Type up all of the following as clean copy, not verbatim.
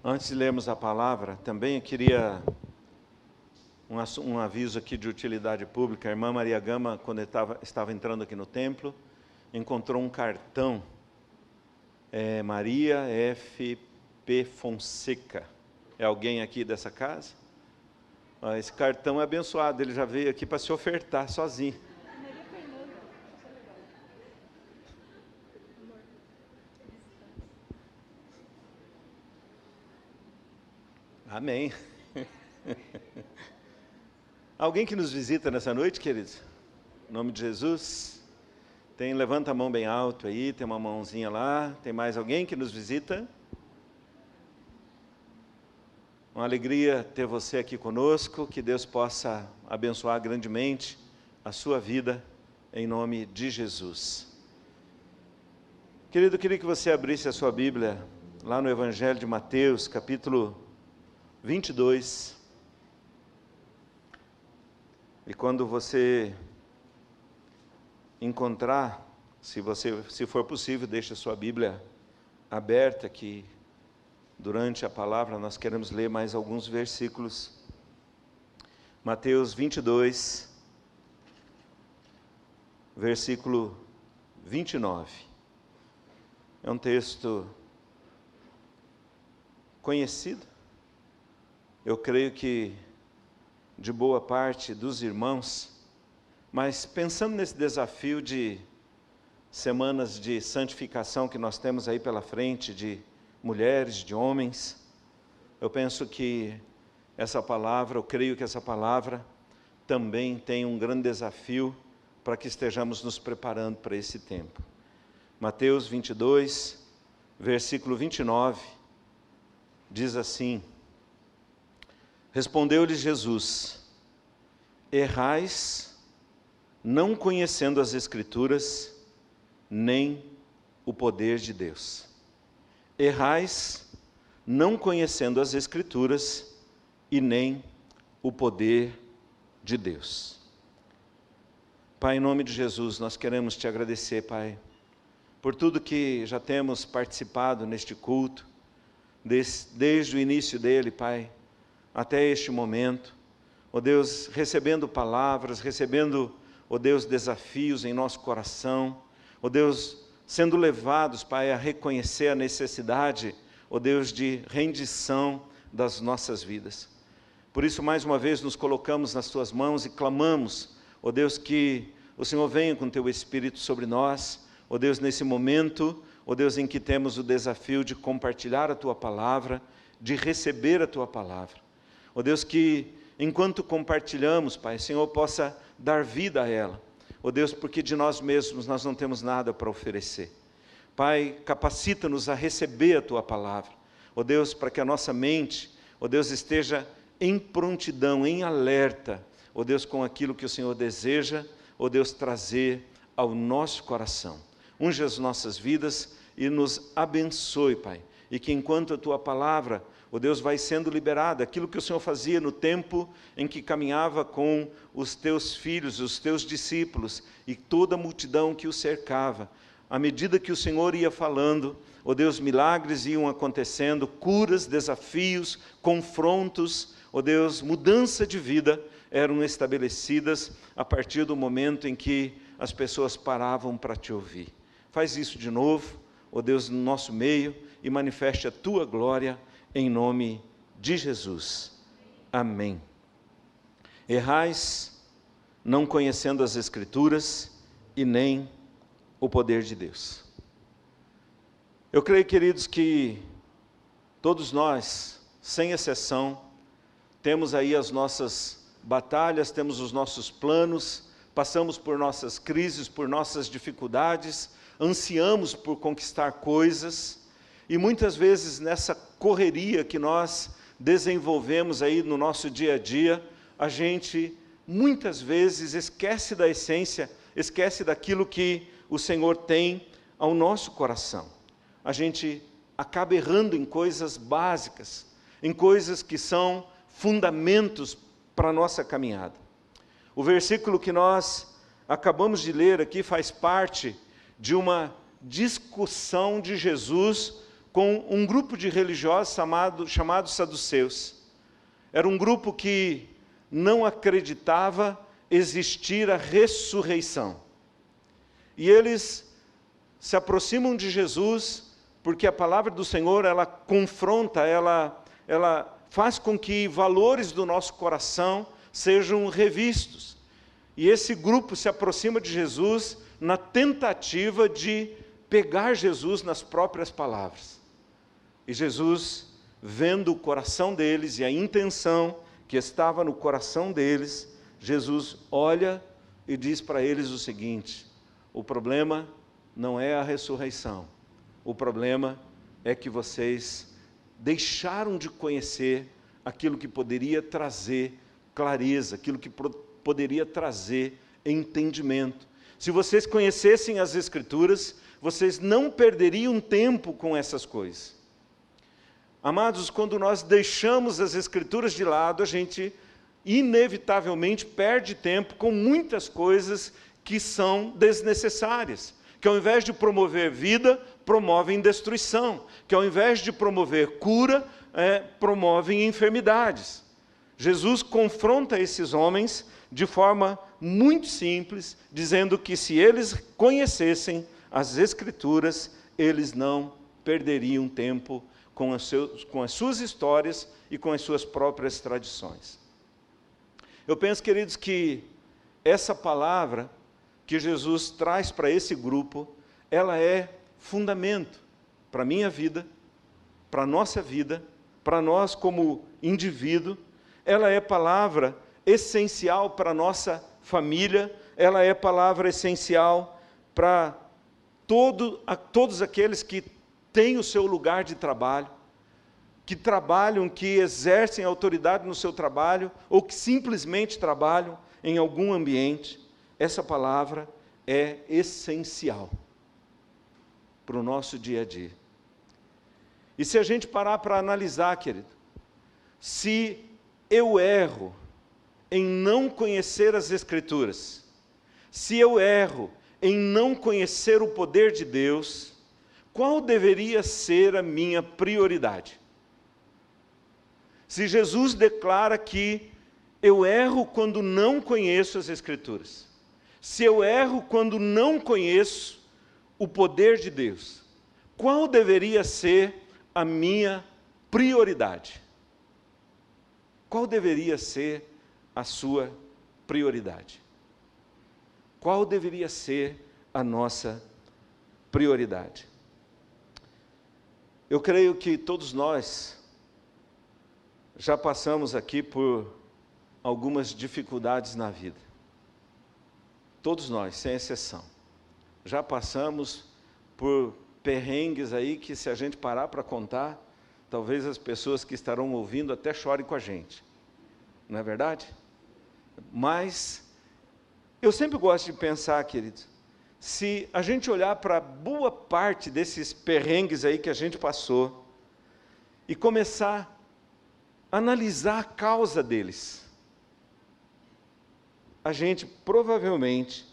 Antes de lermos a palavra, também eu queria um aviso aqui de utilidade pública. A irmã Maria Gama, quando estava entrando aqui no templo, encontrou um cartão, Maria F.P. Fonseca. É alguém aqui dessa casa? Esse cartão é abençoado, ele já veio aqui para se ofertar sozinho. Amém. Alguém que nos visita nessa noite, queridos? Em nome de Jesus. Levanta a mão bem alto aí, tem uma mãozinha lá. Tem mais alguém que nos visita? Uma alegria ter você aqui conosco, que Deus possa abençoar grandemente a sua vida, em nome de Jesus. Querido, eu queria que você abrisse a sua Bíblia, lá no Evangelho de Mateus, capítulo 22, e quando você encontrar, se for possível, deixe a sua Bíblia aberta, que durante a palavra nós queremos ler mais alguns versículos. Mateus 22, versículo 29, é um texto conhecido, eu creio que de boa parte dos irmãos, mas pensando nesse desafio de semanas de santificação que nós temos aí pela frente, de mulheres, de homens, eu penso que essa palavra, eu creio que essa palavra também tem um grande desafio para que estejamos nos preparando para esse tempo. Mateus 22, versículo 29, diz assim: Respondeu-lhe Jesus: errais, não conhecendo as Escrituras, nem o poder de Deus. Errais, não conhecendo as Escrituras, e nem o poder de Deus. Pai, em nome de Jesus, nós queremos te agradecer, Pai, por tudo que já temos participado neste culto, desde o início dele, Pai, até este momento, ó Deus, recebendo palavras, recebendo, ó Deus, desafios em nosso coração, ó Deus, sendo levados, Pai, a reconhecer a necessidade, ó Deus, de rendição das nossas vidas. Por isso, mais uma vez, nos colocamos nas Tuas mãos e clamamos, ó Deus, que o Senhor venha com Teu Espírito sobre nós, ó Deus, nesse momento, ó Deus, em que temos o desafio de compartilhar a Tua palavra, de receber a Tua palavra. Ó Deus, que enquanto compartilhamos, Pai, o Senhor possa dar vida a ela. Ó Deus, porque de nós mesmos nós não temos nada para oferecer. Pai, capacita-nos a receber a Tua palavra. Ó Deus, para que a nossa mente, ó Deus, esteja em prontidão, em alerta, ó Deus, com aquilo que o Senhor deseja, ó Deus, trazer ao nosso coração. Unja as nossas vidas e nos abençoe, Pai. E que enquanto a Tua palavra, ó Deus, vai sendo liberada, aquilo que o Senhor fazia no tempo em que caminhava com os Teus filhos, os Teus discípulos, e toda a multidão que o cercava. À medida que o Senhor ia falando, ó Deus, milagres iam acontecendo, curas, desafios, confrontos, ó Deus, mudança de vida eram estabelecidas a partir do momento em que as pessoas paravam para Te ouvir. Faz isso de novo, ó Deus, no nosso meio, e manifeste a Tua glória, em nome de Jesus. Amém. Errais, não conhecendo as Escrituras e nem o poder de Deus. Eu creio, queridos, que todos nós, sem exceção, temos aí as nossas batalhas, temos os nossos planos, passamos por nossas crises, por nossas dificuldades, ansiamos por conquistar coisas, e muitas vezes nessa correria que nós desenvolvemos aí no nosso dia a dia, a gente muitas vezes esquece da essência, esquece daquilo que o Senhor tem ao nosso coração. A gente acaba errando em coisas básicas, em coisas que são fundamentos para a nossa caminhada. O versículo que nós acabamos de ler aqui faz parte de uma discussão de Jesus com um grupo de religiosos chamados saduceus. Era um grupo que não acreditava existir a ressurreição. E eles se aproximam de Jesus porque a palavra do Senhor, ela confronta, ela faz com que valores do nosso coração sejam revistos. E esse grupo se aproxima de Jesus na tentativa de pegar Jesus nas próprias palavras. E Jesus, vendo o coração deles e a intenção que estava no coração deles, Jesus olha e diz para eles o seguinte: o problema não é a ressurreição, o problema é que vocês deixaram de conhecer aquilo que poderia trazer clareza, aquilo que poderia trazer entendimento. Se vocês conhecessem as Escrituras, vocês não perderiam tempo com essas coisas. Amados, quando nós deixamos as Escrituras de lado, a gente inevitavelmente perde tempo com muitas coisas que são desnecessárias, que ao invés de promover vida, promovem destruição, que ao invés de promover cura, promovem enfermidades. Jesus confronta esses homens de forma muito simples, dizendo que se eles conhecessem as Escrituras, eles não perderiam tempo com as suas histórias e com as suas próprias tradições. Eu penso, queridos, que essa palavra que Jesus traz para esse grupo, ela é fundamento para a minha vida, para a nossa vida, para nós como indivíduo. Ela é palavra essencial para a nossa família, ela é palavra essencial para todos aqueles que têm o seu lugar de trabalho, que trabalham, que exercem autoridade no seu trabalho, ou que simplesmente trabalham em algum ambiente. Essa palavra é essencial para o nosso dia a dia. E se a gente parar para analisar, querido, se eu erro em não conhecer as Escrituras, se eu erro em não conhecer o poder de Deus, qual deveria ser a minha prioridade? Se Jesus declara que eu erro quando não conheço as Escrituras, se eu erro quando não conheço o poder de Deus, qual deveria ser a minha prioridade? Qual deveria ser a sua prioridade? Qual deveria ser a nossa prioridade? Eu creio que todos nós já passamos aqui por algumas dificuldades na vida. Todos nós, sem exceção. Já passamos por perrengues aí que, se a gente parar para contar, talvez as pessoas que estarão ouvindo até chorem com a gente. Não é verdade? Mas eu sempre gosto de pensar, queridos, se a gente olhar para boa parte desses perrengues aí que a gente passou e começar a analisar a causa deles, a gente provavelmente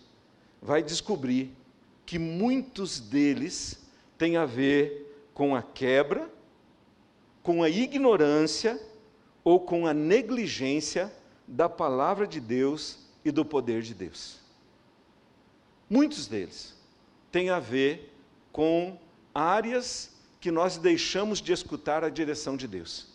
vai descobrir que muitos deles têm a ver com a quebra, com a ignorância ou com a negligência da palavra de Deus e do poder de Deus. Muitos deles têm a ver com áreas que nós deixamos de escutar a direção de Deus.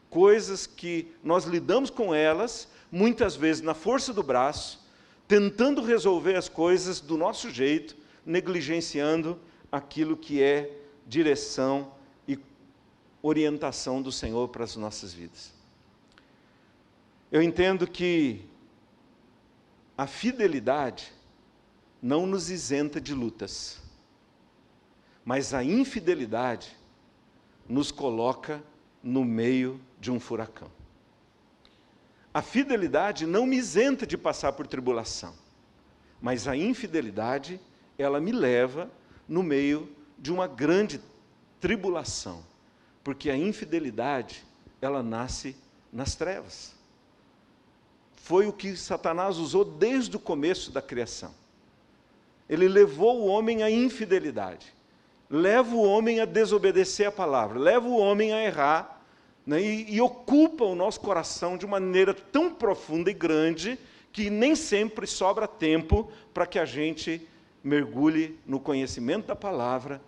Coisas que nós lidamos com elas, muitas vezes na força do braço, tentando resolver as coisas do nosso jeito, negligenciando aquilo que é direção e orientação do Senhor para as nossas vidas. Eu entendo que a fidelidade não nos isenta de lutas, mas a infidelidade nos coloca no meio de um furacão. A fidelidade não me isenta de passar por tribulação, mas a infidelidade, ela me leva no meio de uma grande tribulação, porque a infidelidade, ela nasce nas trevas. Foi o que Satanás usou desde o começo da criação. Ele levou o homem à infidelidade. leva o homem a desobedecer a palavra, leva o homem a errar, né, e ocupa o nosso coração de maneira tão profunda e grande que nem sempre sobra tempo para que a gente mergulhe no conhecimento da palavra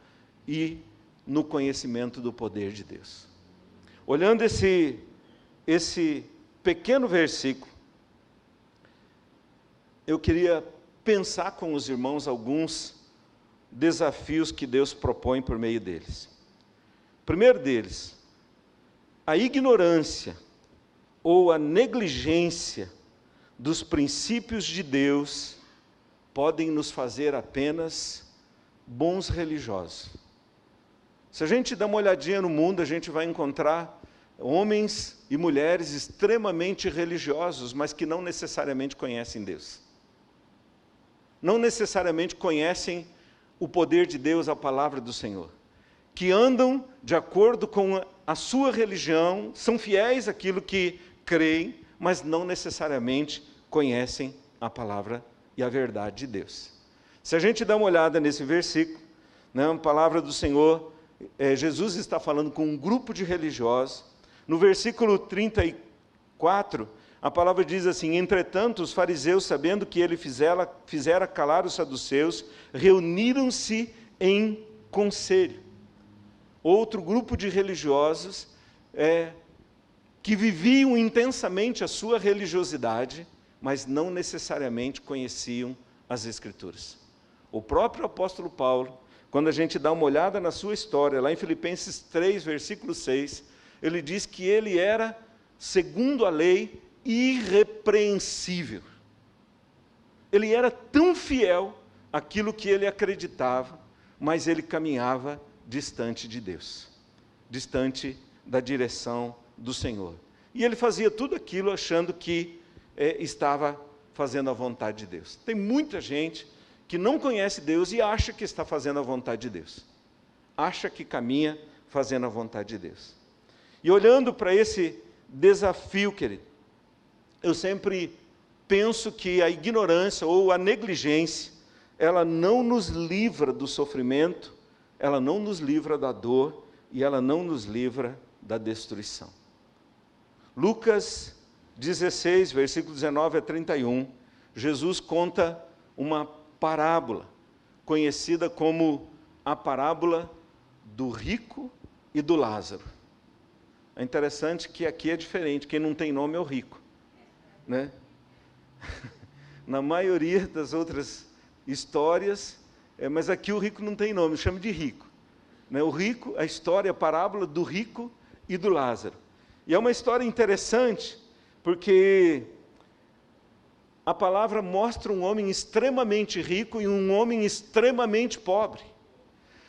e no conhecimento do poder de Deus. Olhando esse pequeno versículo, eu queria pensar com os irmãos alguns desafios que Deus propõe por meio deles. O primeiro deles, a ignorância ou a negligência dos princípios de Deus podem nos fazer apenas bons religiosos. Se a gente dá uma olhadinha no mundo, a gente vai encontrar homens e mulheres extremamente religiosos, mas que não necessariamente conhecem Deus. Não necessariamente conhecem o poder de Deus, a palavra do Senhor. Que andam de acordo com a sua religião, são fiéis àquilo que creem, mas não necessariamente conhecem a palavra e a verdade de Deus. Se a gente dá uma olhada nesse versículo, né, a palavra do Senhor, Jesus está falando com um grupo de religiosos. No versículo 34, a palavra diz assim: entretanto, os fariseus, sabendo que ele fizera calar os saduceus, reuniram-se em conselho. Outro grupo de religiosos que viviam intensamente a sua religiosidade, mas não necessariamente conheciam as Escrituras. O próprio apóstolo Paulo, quando a gente dá uma olhada na sua história, lá em Filipenses 3, versículo 6, ele diz que ele era, segundo a lei, irrepreensível. Ele era tão fiel àquilo que ele acreditava, mas ele caminhava distante de Deus, distante da direção do Senhor. E ele fazia tudo aquilo achando que estava fazendo a vontade de Deus. Tem muita gente que não conhece Deus e acha que está fazendo a vontade de Deus. Acha que caminha fazendo a vontade de Deus. E olhando para esse desafio, querido, eu sempre penso que a ignorância ou a negligência, ela não nos livra do sofrimento, ela não nos livra da dor e ela não nos livra da destruição. Lucas 16, versículo 19 a 31, Jesus conta uma parábola, conhecida como a parábola do rico e do Lázaro. É interessante que aqui é diferente, quem não tem nome é o rico, né? Na maioria das outras histórias, mas aqui o rico não tem nome, chama de rico, né? O rico, a história, a parábola do rico e do Lázaro. E é uma história interessante, porque a palavra mostra um homem extremamente rico e um homem extremamente pobre.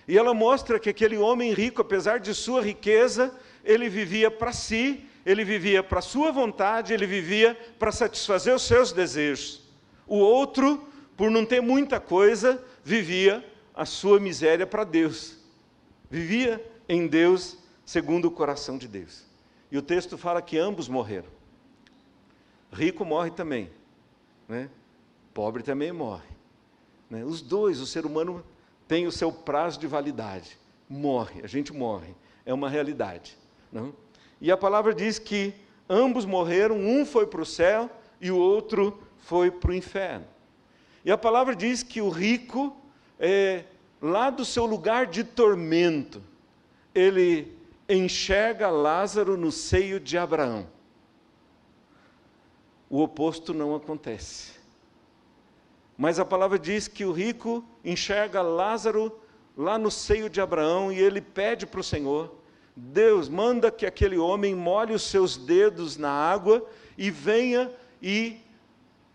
E ela mostra que aquele homem rico, apesar de sua riqueza, ele vivia para si, ele vivia para a sua vontade, ele vivia para satisfazer os seus desejos. O outro, por não ter muita coisa, vivia a sua miséria para Deus. Vivia em Deus, segundo o coração de Deus. E o texto fala que ambos morreram. Rico morre também, né? Pobre também morre, né? Os dois, o ser humano tem o seu prazo de validade. Morre, a gente morre, é uma realidade, não? E a palavra diz que ambos morreram, um foi para o céu e o outro foi para o inferno. E a palavra diz que o rico, lá do seu lugar de tormento, ele enxerga Lázaro no seio de Abraão. O oposto não acontece. Mas a palavra diz que o rico enxerga Lázaro lá no seio de Abraão e ele pede para o Senhor: Deus, manda que aquele homem molhe os seus dedos na água e venha e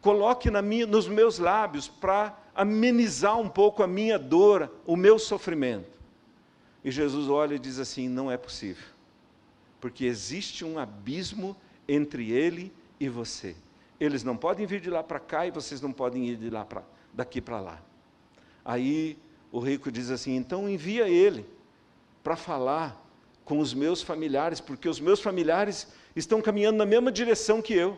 coloque nos meus lábios para amenizar um pouco a minha dor, o meu sofrimento. E Jesus olha e diz assim: não é possível, porque existe um abismo entre ele e você. Eles não podem vir de lá para cá e vocês não podem ir daqui para lá. Aí o rico diz assim: então envia ele para falar com os meus familiares, porque os meus familiares estão caminhando na mesma direção que eu,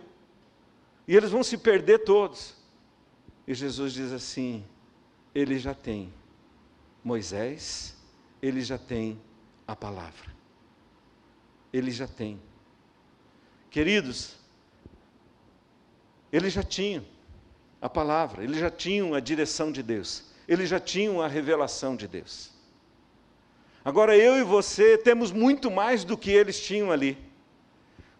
e eles vão se perder todos. E Jesus diz assim: ele já tem Moisés, ele já tem a palavra. Ele já tem. Queridos, eles já tinham a palavra, eles já tinham a direção de Deus, eles já tinham a revelação de Deus. Agora eu e você temos muito mais do que eles tinham ali.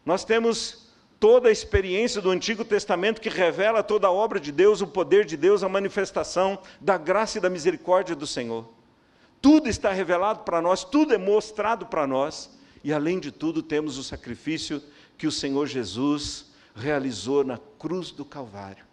Nós temos toda a experiência do Antigo Testamento que revela toda a obra de Deus, o poder de Deus, a manifestação da graça e da misericórdia do Senhor. Tudo está revelado para nós, tudo é mostrado para nós, e além de tudo temos o sacrifício que o Senhor Jesus realizou na cruz do Calvário.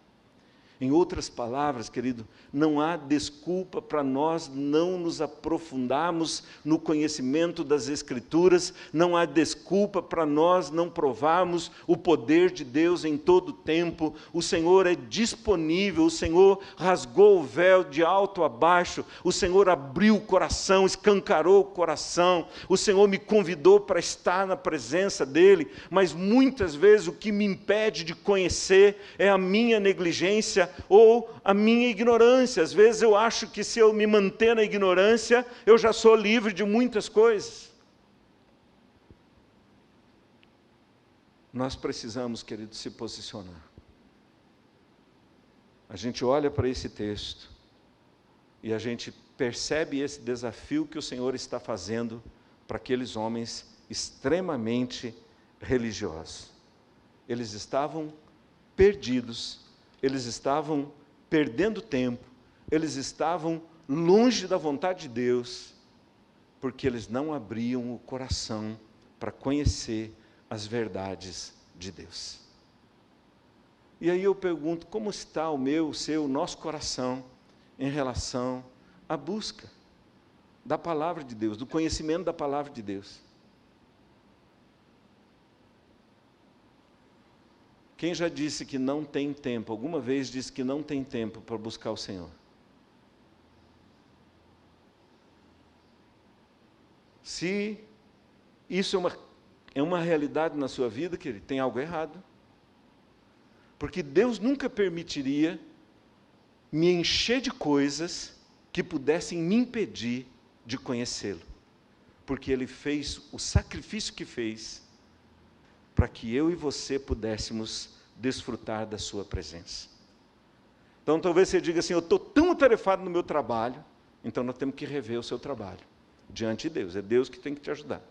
Em outras palavras, querido, não há desculpa para nós não nos aprofundarmos no conhecimento das Escrituras, não há desculpa para nós não provarmos o poder de Deus em todo o tempo. O Senhor é disponível, o Senhor rasgou o véu de alto a baixo, o Senhor abriu o coração, escancarou o coração, o Senhor me convidou para estar na presença dEle, mas muitas vezes o que me impede de conhecer é a minha negligência, ou a minha ignorância. Às vezes eu acho que se eu me manter na ignorância, eu já sou livre de muitas coisas. Nós precisamos, querido, se posicionar. A gente olha para esse texto e a gente percebe esse desafio que o Senhor está fazendo para aqueles homens extremamente religiosos. Eles estavam perdidos, eles estavam perdendo tempo, eles estavam longe da vontade de Deus, porque eles não abriam o coração para conhecer as verdades de Deus. E aí eu pergunto, como está o meu, o seu, o nosso coração em relação à busca da palavra de Deus, do conhecimento da palavra de Deus? Quem já disse que não tem tempo, alguma vez disse que não tem tempo para buscar o Senhor? Se isso é uma realidade na sua vida, querido, tem algo errado. Porque Deus nunca permitiria me encher de coisas que pudessem me impedir de conhecê-lo. Porque Ele fez o sacrifício que fez para que eu e você pudéssemos desfrutar da sua presença. Então talvez você diga assim, eu estou tão atarefado no meu trabalho, então nós temos que rever o seu trabalho diante de Deus, é Deus que tem que te ajudar.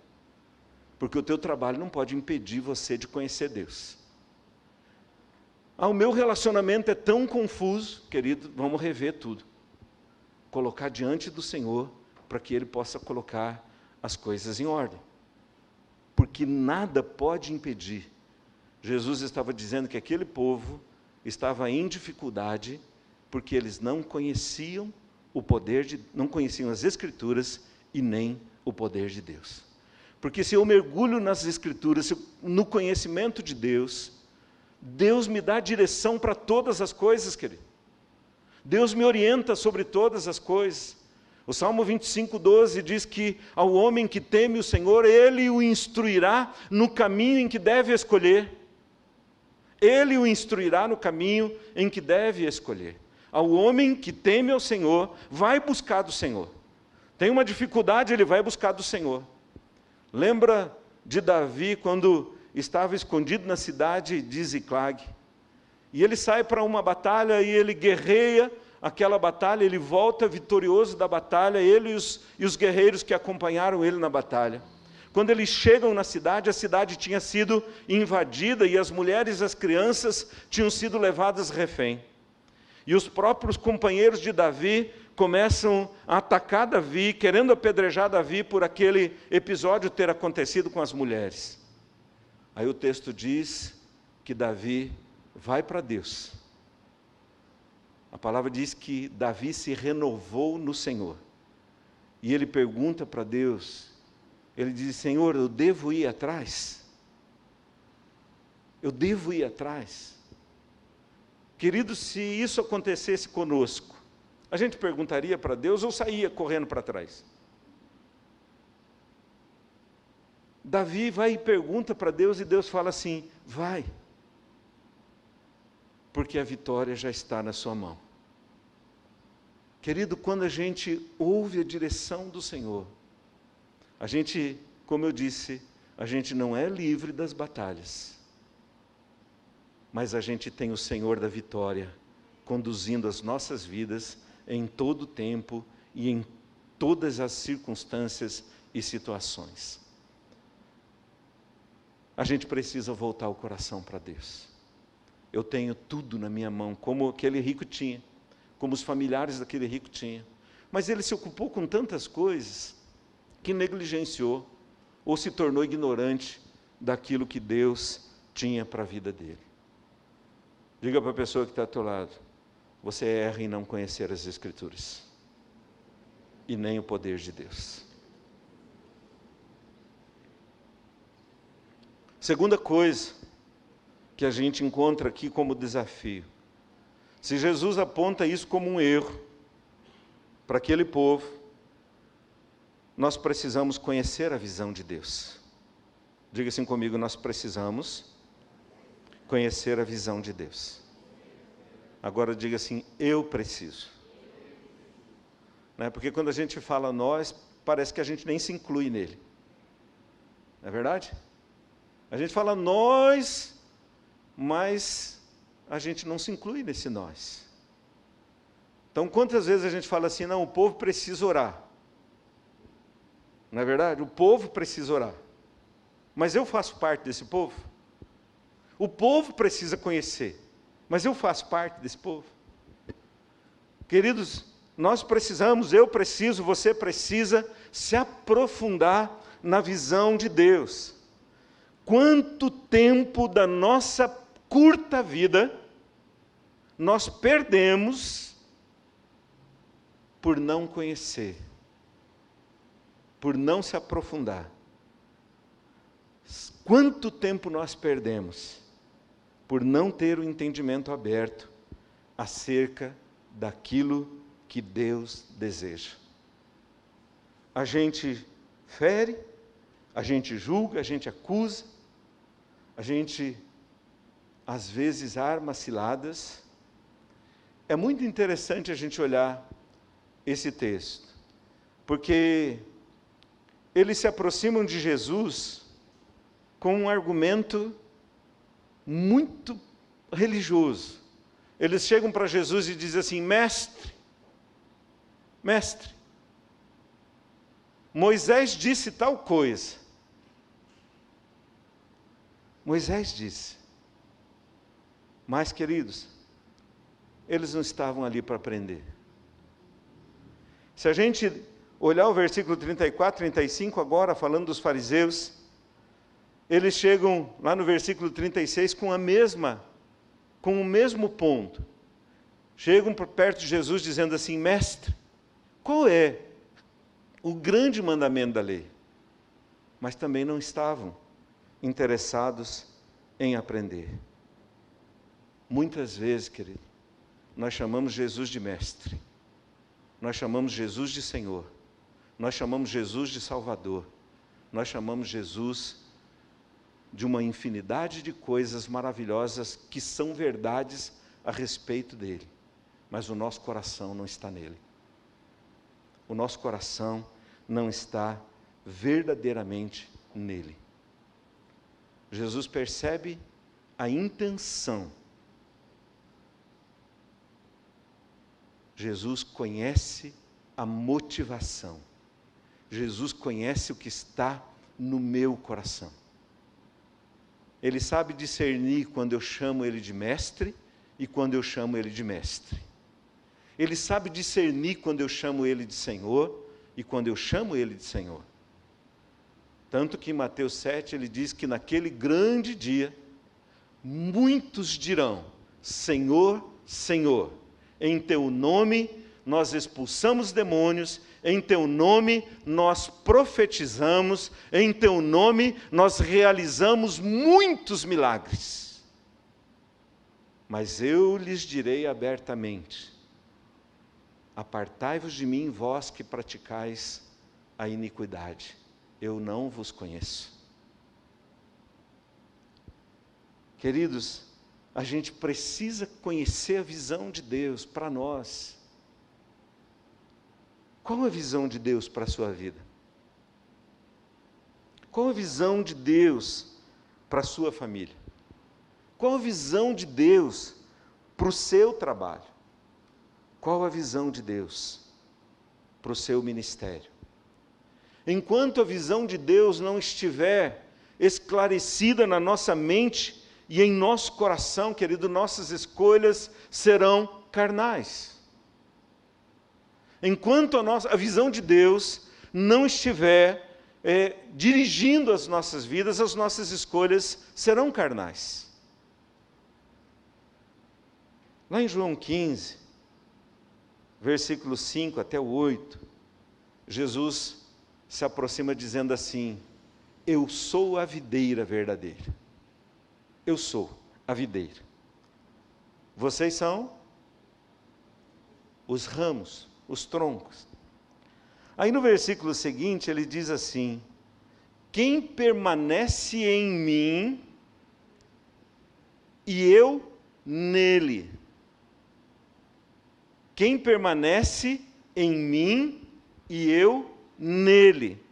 Porque o teu trabalho não pode impedir você de conhecer Deus. O meu relacionamento é tão confuso, querido, vamos rever tudo. Colocar diante do Senhor, para que Ele possa colocar as coisas em ordem. Porque nada pode impedir. Jesus estava dizendo que aquele povo estava em dificuldade, porque eles não conheciam o poder não conheciam as Escrituras e nem o poder de Deus. Porque se eu mergulho nas Escrituras, no conhecimento de Deus, Deus me dá direção para todas as coisas, querido. Deus me orienta sobre todas as coisas. O Salmo 25:12 diz que ao homem que teme o Senhor, Ele o instruirá no caminho em que deve escolher. Ele o instruirá no caminho em que deve escolher. Ao homem que teme ao Senhor, vai buscar do Senhor. Tem uma dificuldade, ele vai buscar do Senhor. Lembra de Davi quando estava escondido na cidade de Ziclag? E ele sai para uma batalha e ele guerreia aquela batalha, ele volta vitorioso da batalha, ele e os guerreiros que acompanharam ele na batalha. Quando eles chegam na cidade, a cidade tinha sido invadida e as mulheres e as crianças tinham sido levadas refém. E os próprios companheiros de Davi começam a atacar Davi, querendo apedrejar Davi por aquele episódio ter acontecido com as mulheres. Aí o texto diz que Davi vai para Deus. A palavra diz que Davi se renovou no Senhor. E ele pergunta para Deus, ele diz, Senhor, eu devo ir atrás? Eu devo ir atrás? Querido, se isso acontecesse conosco, a gente perguntaria para Deus ou saía correndo para trás? Davi vai e pergunta para Deus e Deus fala assim, vai. Porque a vitória já está na sua mão. Querido, quando a gente ouve a direção do Senhor, A gente, como eu disse, a gente não é livre das batalhas, mas a gente tem o Senhor da vitória conduzindo as nossas vidas em todo o tempo e em todas as circunstâncias e situações. A gente precisa voltar o coração para Deus. Eu tenho tudo na minha mão, como aquele rico tinha, como os familiares daquele rico tinham. Mas ele se ocupou com tantas coisas que negligenciou ou se tornou ignorante daquilo que Deus tinha para a vida dele. Diga para a pessoa que está ao teu lado: você erra em não conhecer as Escrituras e nem o poder de Deus. Segunda coisa que a gente encontra aqui como desafio: se Jesus aponta isso como um erro para aquele povo, nós precisamos conhecer a visão de Deus. Diga assim comigo: nós precisamos conhecer a visão de Deus. Agora diga assim: eu preciso. Não é? Porque quando a gente fala nós, parece que a gente nem se inclui nele. Não é verdade? A gente fala nós, mas a gente não se inclui nesse nós. Então, quantas vezes a gente fala assim: não, o povo precisa orar. Não é verdade? O povo precisa orar. Mas eu faço parte desse povo? O povo precisa conhecer, mas eu faço parte desse povo? Queridos, nós precisamos, eu preciso, você precisa se aprofundar na visão de Deus. Quanto tempo da nossa curta vida nós perdemos por não conhecer, por não se aprofundar? Quanto tempo nós perdemos por não ter o entendimento aberto acerca daquilo que Deus deseja? A gente fere, a gente julga, a gente acusa, a gente, às vezes, arma ciladas. É muito interessante a gente olhar esse texto, porque eles se aproximam de Jesus com um argumento muito religioso. Eles chegam para Jesus e dizem assim: mestre, Moisés disse tal coisa. Moisés disse. Mas, queridos, eles não estavam ali para aprender. Se a gente olhar o versículo 34, 35, agora, falando dos fariseus, eles chegam lá no versículo 36 com o mesmo ponto. Chegam perto de Jesus dizendo assim: mestre, qual é o grande mandamento da lei? Mas também não estavam interessados em aprender. Muitas vezes, querido, nós chamamos Jesus de mestre, nós chamamos Jesus de Senhor, nós chamamos Jesus de Salvador, nós chamamos Jesus de uma infinidade de coisas maravilhosas que são verdades a respeito dele, mas o nosso coração não está nele. O nosso coração não está verdadeiramente nele. Jesus percebe a intenção. Jesus conhece a motivação. Jesus conhece o que está no meu coração. Ele sabe discernir quando eu chamo ele de mestre e quando eu chamo ele de mestre. Ele sabe discernir quando eu chamo ele de Senhor e quando eu chamo ele de Senhor. Tanto que em Mateus 7 ele diz que naquele grande dia, muitos dirão: Senhor, Senhor, em teu nome nós expulsamos demônios, em teu nome nós profetizamos, em teu nome nós realizamos muitos milagres. Mas eu lhes direi abertamente: apartai-vos de mim, vós que praticais a iniquidade, eu não vos conheço. Queridos, a gente precisa conhecer a visão de Deus para nós. Qual a visão de Deus para a sua vida? Qual a visão de Deus para a sua família? Qual a visão de Deus para o seu trabalho? Qual a visão de Deus para o seu ministério? Enquanto a visão de Deus não estiver esclarecida na nossa mente e em nosso coração, querido, nossas escolhas serão carnais. Enquanto a visão de Deus não estiver dirigindo as nossas vidas, as nossas escolhas serão carnais. Lá em João 15, versículos 5 até o 8, Jesus se aproxima dizendo assim: eu sou a videira verdadeira. Eu sou a videira. Vocês são os ramos, os troncos. Aí no versículo seguinte ele diz assim: quem permanece em mim e eu nele. Quem permanece em mim e eu nele.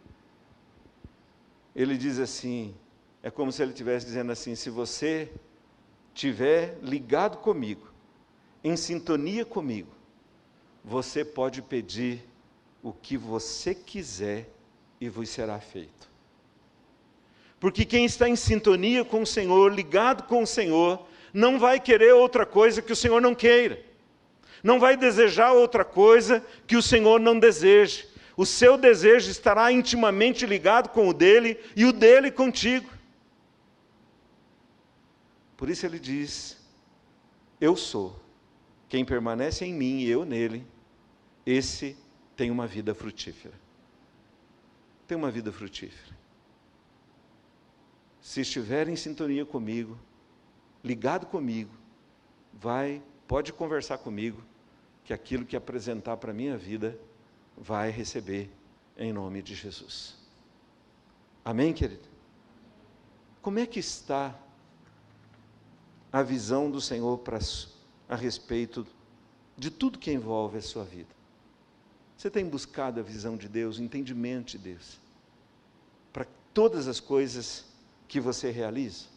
Ele diz assim, é como se ele estivesse dizendo assim: se você estiver ligado comigo, em sintonia comigo, você pode pedir o que você quiser e vos será feito. Porque quem está em sintonia com o Senhor, ligado com o Senhor, não vai querer outra coisa que o Senhor não queira. Não vai desejar outra coisa que o Senhor não deseje. O seu desejo estará intimamente ligado com o dele e o dele contigo. Por isso ele diz: eu sou. Quem permanece em mim e eu nele, esse tem uma vida frutífera. Tem uma vida frutífera. Se estiver em sintonia comigo, ligado comigo, pode conversar comigo, que aquilo que apresentar para a minha vida, vai receber em nome de Jesus. Amém, querido? Como é que está a visão do Senhor a respeito de tudo que envolve a sua vida? Você tem buscado a visão de Deus, o entendimento de Deus, para todas as coisas que você realiza?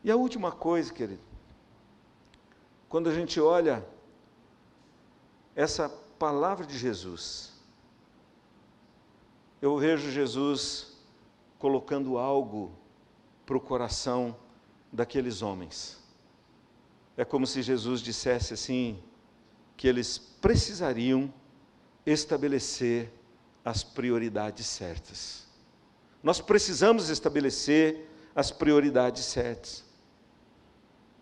E a última coisa, querido, quando a gente olha essa palavra de Jesus, eu vejo Jesus colocando algo para o coração daqueles homens. É como se Jesus dissesse assim, que eles precisariam estabelecer as prioridades certas. Nós precisamos estabelecer as prioridades certas.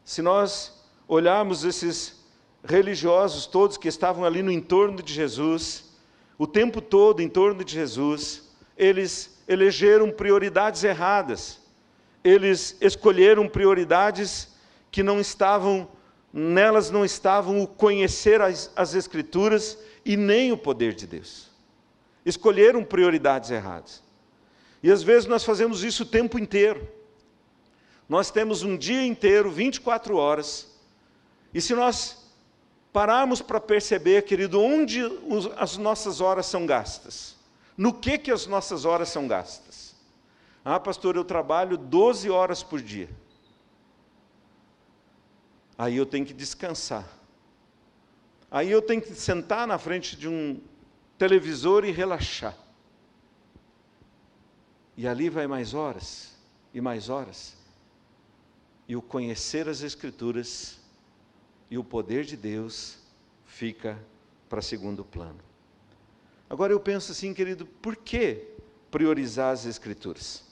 Se nós olharmos esses religiosos todos que estavam ali no entorno de Jesus, o tempo todo em torno de Jesus, eles elegeram prioridades erradas. Eles escolheram prioridades que nelas não estavam o conhecer as Escrituras e nem o poder de Deus. Escolheram prioridades erradas. E às vezes nós fazemos isso o tempo inteiro. Nós temos um dia inteiro, 24 horas, e se nós pararmos para perceber, querido, onde as nossas horas são gastas? No que as nossas horas são gastas? Ah, pastor, eu trabalho 12 horas por dia. Aí eu tenho que descansar. Aí eu tenho que sentar na frente de um televisor e relaxar. E ali vai mais horas e mais horas. E o conhecer as Escrituras e o poder de Deus fica para segundo plano. Agora eu penso assim, querido, por que priorizar as Escrituras?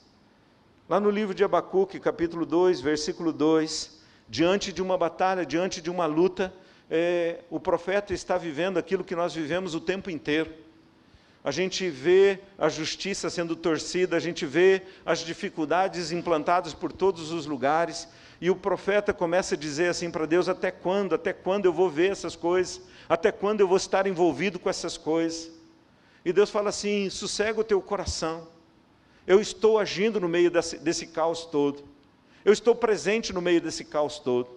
Lá no livro de Abacuque, capítulo 2, versículo 2, diante de uma batalha, diante de uma luta, o profeta está vivendo aquilo que nós vivemos o tempo inteiro. A gente vê a justiça sendo torcida, a gente vê as dificuldades implantadas por todos os lugares, e o profeta começa a dizer assim para Deus: até quando eu vou ver essas coisas? Até quando eu vou estar envolvido com essas coisas? E Deus fala assim: sossega o teu coração, eu estou agindo no meio desse caos todo, eu estou presente no meio desse caos todo,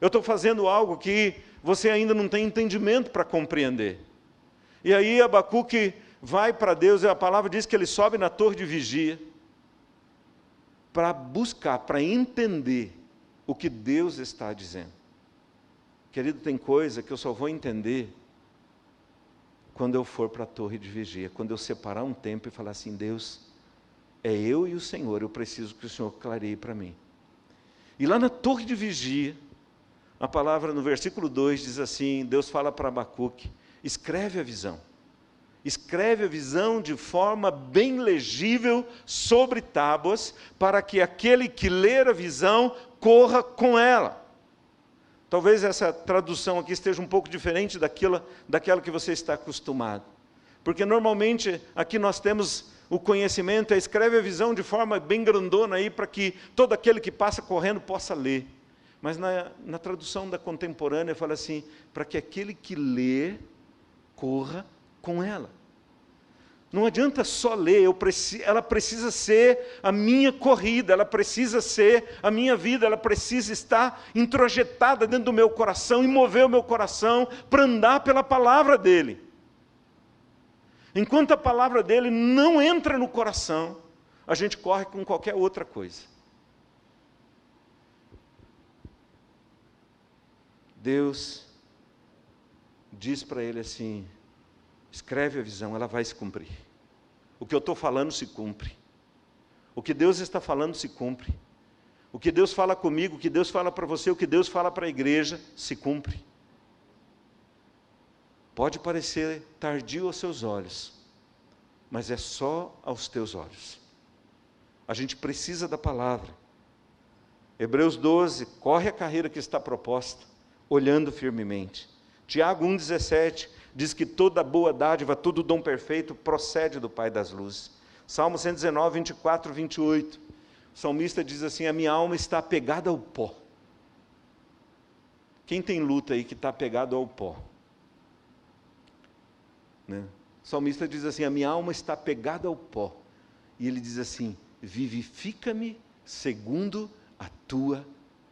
eu estou fazendo algo que você ainda não tem entendimento para compreender. E aí Abacuque vai para Deus, e a palavra diz que ele sobe na torre de vigia, para buscar, para entender o que Deus está dizendo. Querido, tem coisa que eu só vou entender quando eu for para a torre de vigia, quando eu separar um tempo e falar assim: Deus, é eu e o Senhor, eu preciso que o Senhor clareie para mim. E lá na torre de vigia, a palavra no versículo 2 diz assim, Deus fala para Abacuque: escreve a visão. Escreve a visão de forma bem legível sobre tábuas, para que aquele que ler a visão corra com ela. Talvez essa tradução aqui esteja um pouco diferente daquela que você está acostumado. Porque normalmente aqui nós temos o conhecimento, escreve a visão de forma bem grandona aí, para que todo aquele que passa correndo possa ler. Mas na tradução da contemporânea fala assim, para que aquele que lê, corra com ela. Não adianta só ler, ela precisa ser a minha corrida, ela precisa ser a minha vida, ela precisa estar introjetada dentro do meu coração e mover o meu coração para andar pela palavra dele. Enquanto a palavra dele não entra no coração, a gente corre com qualquer outra coisa. Deus diz para ele assim, escreve a visão, ela vai se cumprir. O que eu estou falando se cumpre. O que Deus está falando se cumpre. O que Deus fala comigo, o que Deus fala para você, o que Deus fala para a igreja, se cumpre. Pode parecer tardio aos seus olhos, mas é só aos teus olhos. A gente precisa da palavra. Hebreus 12, corre a carreira que está proposta, olhando firmemente. Tiago 1,17, diz que toda boa dádiva, todo dom perfeito procede do Pai das luzes. Salmo 119, 24, 28. O salmista diz assim, a minha alma está apegada ao pó. Quem tem luta aí que está apegado ao pó? Né? O salmista diz assim, a minha alma está apegada ao pó. E ele diz assim, vivifica-me segundo a tua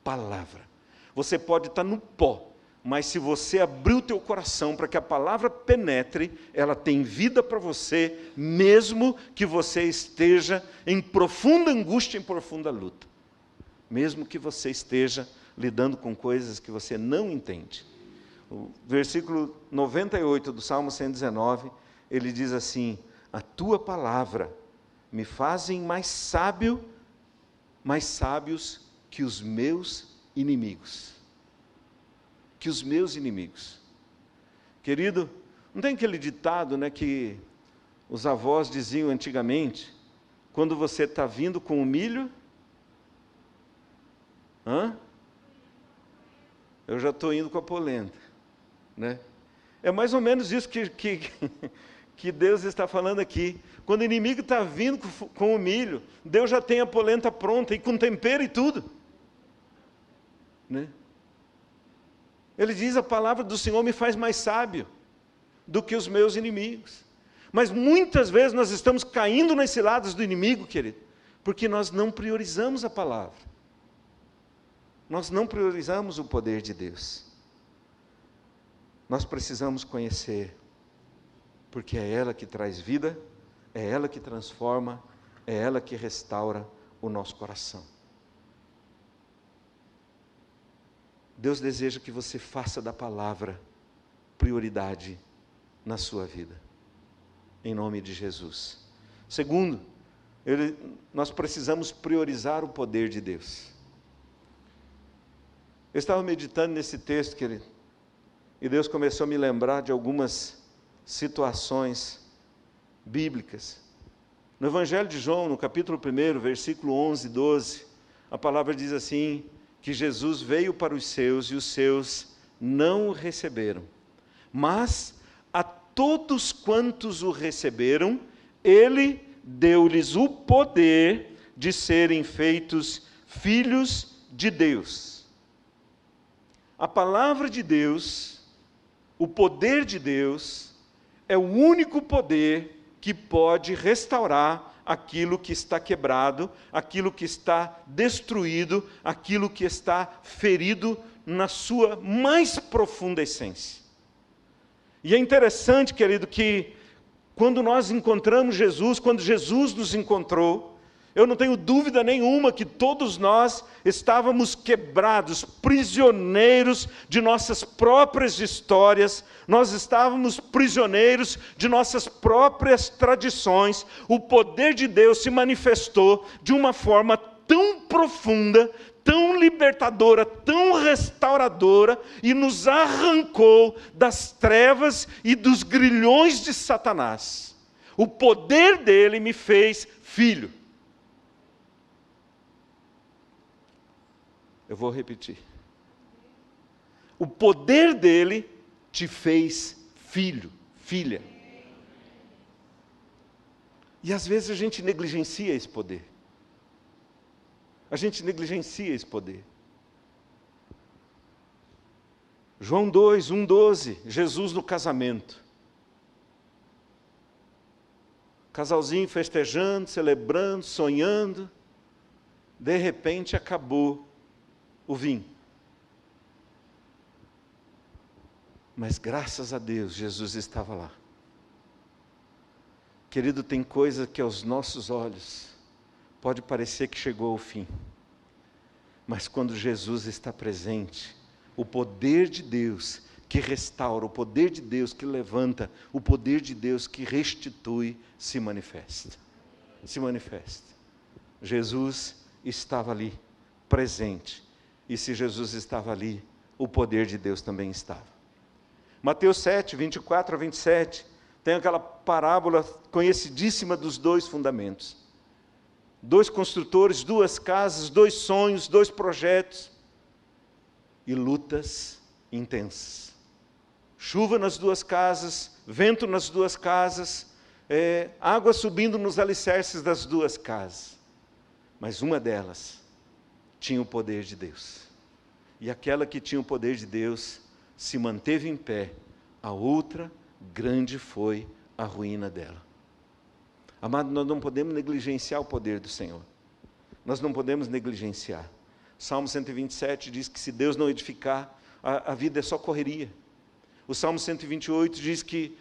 palavra. Você pode estar no pó, mas se você abrir o teu coração para que a palavra penetre, ela tem vida para você, mesmo que você esteja em profunda angústia, em profunda luta. Mesmo que você esteja lidando com coisas que você não entende. O versículo 98 do Salmo 119, ele diz assim, a tua palavra me fazem mais sábios que os meus inimigos. Que os meus inimigos. Querido, não tem aquele ditado, né, que os avós diziam antigamente, quando você está vindo com o milho, eu já estou indo com a polenta. Né? É mais ou menos isso que Deus está falando aqui. Quando o inimigo está vindo com o milho, Deus já tem a polenta pronta, e com tempero e tudo. Né? Ele diz, a palavra do Senhor me faz mais sábio do que os meus inimigos. Mas muitas vezes nós estamos caindo nas ciladas do inimigo, querido, porque nós não priorizamos a palavra. Nós não priorizamos o poder de Deus. Nós precisamos conhecer, porque é ela que traz vida, é ela que transforma, é ela que restaura o nosso coração. Deus deseja que você faça da palavra prioridade na sua vida, em nome de Jesus. Segundo, nós precisamos priorizar o poder de Deus. Eu estava meditando nesse texto, querido, e Deus começou a me lembrar de algumas situações bíblicas. No Evangelho de João, no capítulo 1, versículo 11 e 12, a palavra diz assim, que Jesus veio para os seus e os seus não o receberam. Mas a todos quantos o receberam, ele deu-lhes o poder de serem feitos filhos de Deus. A palavra de Deus, o poder de Deus, é o único poder que pode restaurar aquilo que está quebrado, aquilo que está destruído, aquilo que está ferido na sua mais profunda essência. E é interessante, querido, que quando nós encontramos Jesus, quando Jesus nos encontrou, eu não tenho dúvida nenhuma que todos nós estávamos quebrados, prisioneiros de nossas próprias histórias, nós estávamos prisioneiros de nossas próprias tradições. O poder de Deus se manifestou de uma forma tão profunda, tão libertadora, tão restauradora, e nos arrancou das trevas e dos grilhões de Satanás. O poder dele me fez filho. Eu vou repetir. O poder dele te fez filho, filha. E às vezes a gente negligencia esse poder. A gente negligencia esse poder. João 2, 1:12, Jesus no casamento. Casalzinho festejando, celebrando, sonhando. De repente acabou o vinho. Mas graças a Deus, Jesus estava lá. Querido, tem coisa que aos nossos olhos pode parecer que chegou ao fim. Mas quando Jesus está presente, o poder de Deus que restaura, o poder de Deus que levanta, o poder de Deus que restitui, se manifesta. Se manifesta. Jesus estava ali, presente. E se Jesus estava ali, o poder de Deus também estava. Mateus 7, 24 a 27, tem aquela parábola conhecidíssima dos 2 fundamentos. 2 construtores, 2 casas, 2 sonhos, 2 projetos. E lutas intensas. Chuva nas 2 casas, vento nas 2 casas, água subindo nos alicerces das 2 casas. Mas uma delas tinha o poder de Deus. E aquela que tinha o poder de Deus se manteve em pé. A outra, grande foi a ruína dela. Amado, nós não podemos negligenciar o poder do Senhor. Nós não podemos negligenciar. Salmo 127 diz que se Deus não edificar, a vida é só correria. O Salmo 128 diz que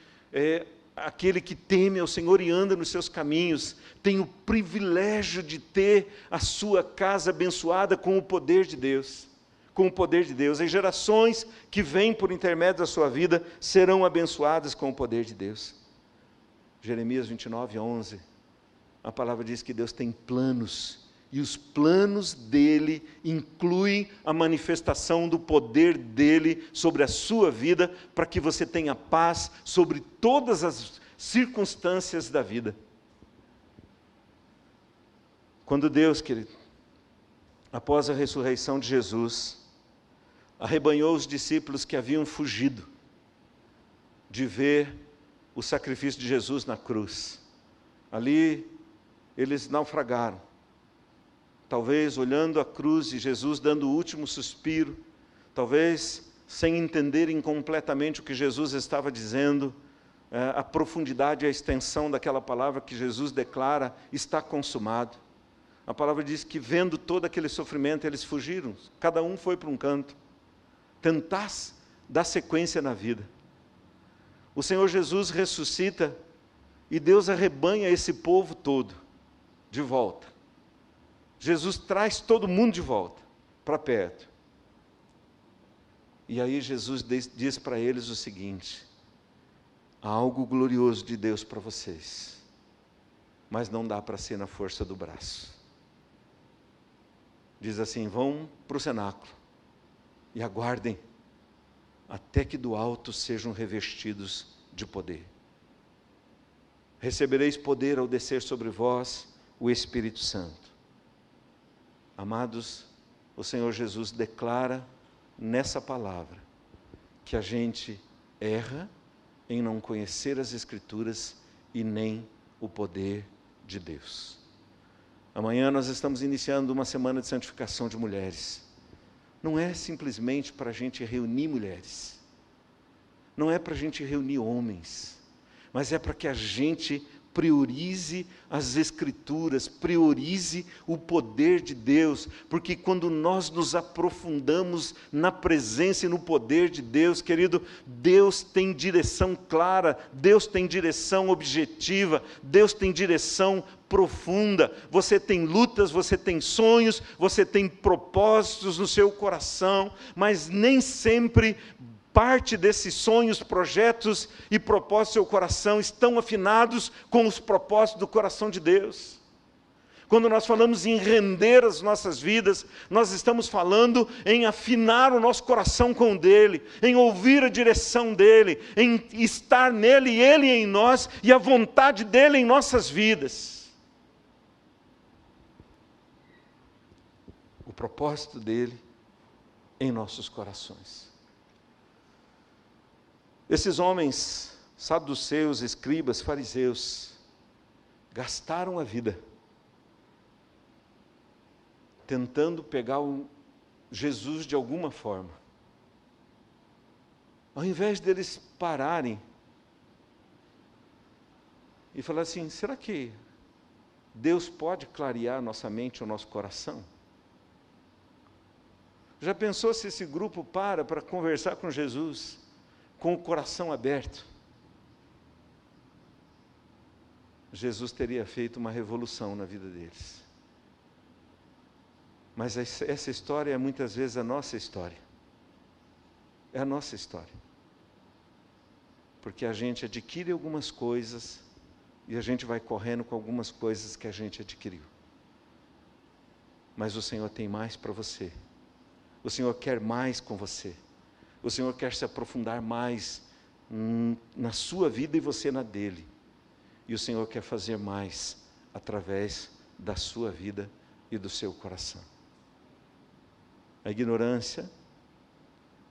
aquele que teme ao Senhor e anda nos seus caminhos, tem o privilégio de ter a sua casa abençoada com o poder de Deus. Com o poder de Deus. As gerações que vêm por intermédio da sua vida serão abençoadas com o poder de Deus. Jeremias 29, 11. A palavra diz que Deus tem planos. E os planos dele incluem a manifestação do poder dele sobre a sua vida, para que você tenha paz sobre todas as circunstâncias da vida. Quando Deus, querido, após a ressurreição de Jesus, arrebanhou os discípulos que haviam fugido de ver o sacrifício de Jesus na cruz. Ali eles naufragaram. Talvez olhando a cruz e Jesus dando o último suspiro, talvez sem entenderem completamente o que Jesus estava dizendo, a profundidade e a extensão daquela palavra que Jesus declara, está consumado. A palavra diz que vendo todo aquele sofrimento, eles fugiram, cada um foi para um canto, tentar dar sequência na vida. O Senhor Jesus ressuscita e Deus arrebanha esse povo todo de volta. Jesus traz todo mundo de volta, para perto. E aí Jesus diz para eles o seguinte: há algo glorioso de Deus para vocês, mas não dá para ser na força do braço. Diz assim: vão para o cenáculo e aguardem até que do alto sejam revestidos de poder. Recebereis poder ao descer sobre vós o Espírito Santo. Amados, o Senhor Jesus declara nessa palavra que a gente erra em não conhecer as Escrituras e nem o poder de Deus. Amanhã nós estamos iniciando uma semana de santificação de mulheres. Não é simplesmente para a gente reunir mulheres, não é para a gente reunir homens, mas é para que a gente priorize as Escrituras, priorize o poder de Deus, porque quando nós nos aprofundamos na presença e no poder de Deus, querido, Deus tem direção clara, Deus tem direção objetiva, Deus tem direção profunda. Você tem lutas, você tem sonhos, você tem propósitos no seu coração, mas nem sempre parte desses sonhos, projetos e propósitos do seu coração estão afinados com os propósitos do coração de Deus. Quando nós falamos em render as nossas vidas, nós estamos falando em afinar o nosso coração com o dele, em ouvir a direção dele, em estar nele e ele em nós, e a vontade dele em nossas vidas. O propósito dele em nossos corações. Esses homens, saduceus, escribas, fariseus, gastaram a vida tentando pegar Jesus de alguma forma. Ao invés deles pararem e falar assim, será que Deus pode clarear nossa mente ou nosso coração? Já pensou se esse grupo para conversar com Jesus, com o coração aberto? Jesus teria feito uma revolução na vida deles. Mas essa história é muitas vezes a nossa história. É a nossa história. Porque a gente adquire algumas coisas e a gente vai correndo com algumas coisas que a gente adquiriu. Mas o Senhor tem mais para você. O Senhor quer mais com você. O Senhor quer se aprofundar mais na sua vida e você na dele. E o Senhor quer fazer mais através da sua vida e do seu coração. A ignorância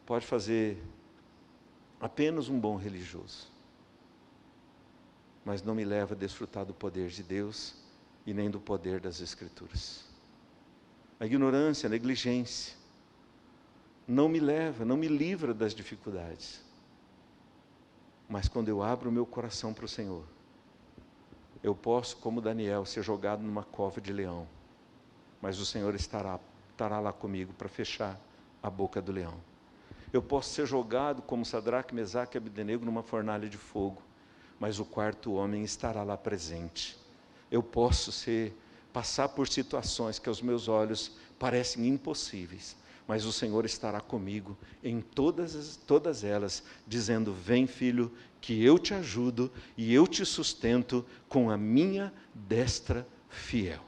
pode fazer apenas um bom religioso, mas não me leva a desfrutar do poder de Deus e nem do poder das Escrituras. A ignorância, a negligência, não me leva, não me livra das dificuldades. Mas quando eu abro o meu coração para o Senhor, eu posso, como Daniel, ser jogado numa cova de leão, mas o Senhor estará lá comigo para fechar a boca do leão. Eu posso ser jogado como Sadraque, Mesaque e Abdenego numa fornalha de fogo, mas o quarto homem estará lá presente. Eu posso passar por situações que aos meus olhos parecem impossíveis, mas o Senhor estará comigo em todas elas, dizendo, vem filho, que eu te ajudo e eu te sustento com a minha destra fiel.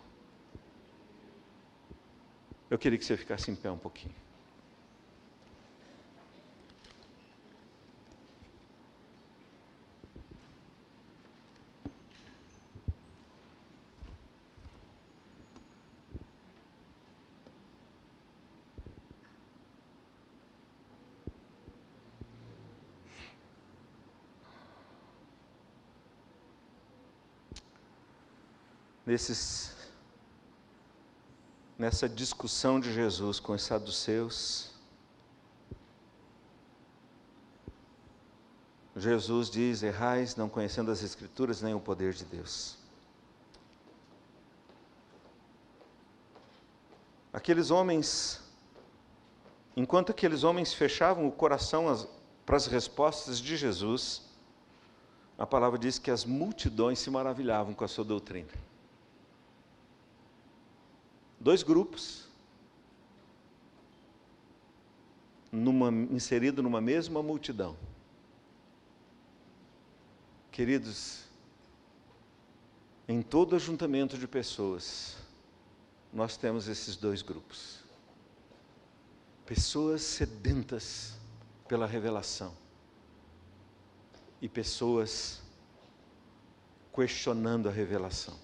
Eu queria que você ficasse em pé um pouquinho. Nessa discussão de Jesus com os saduceus, Jesus diz, errais não conhecendo as Escrituras nem o poder de Deus. Enquanto aqueles homens fechavam o coração para as respostas de Jesus, a palavra diz que as multidões se maravilhavam com a sua doutrina. Dois grupos, inserido numa mesma multidão. Queridos, em todo ajuntamento de pessoas, nós temos esses dois grupos. Pessoas sedentas pela revelação e pessoas questionando a revelação.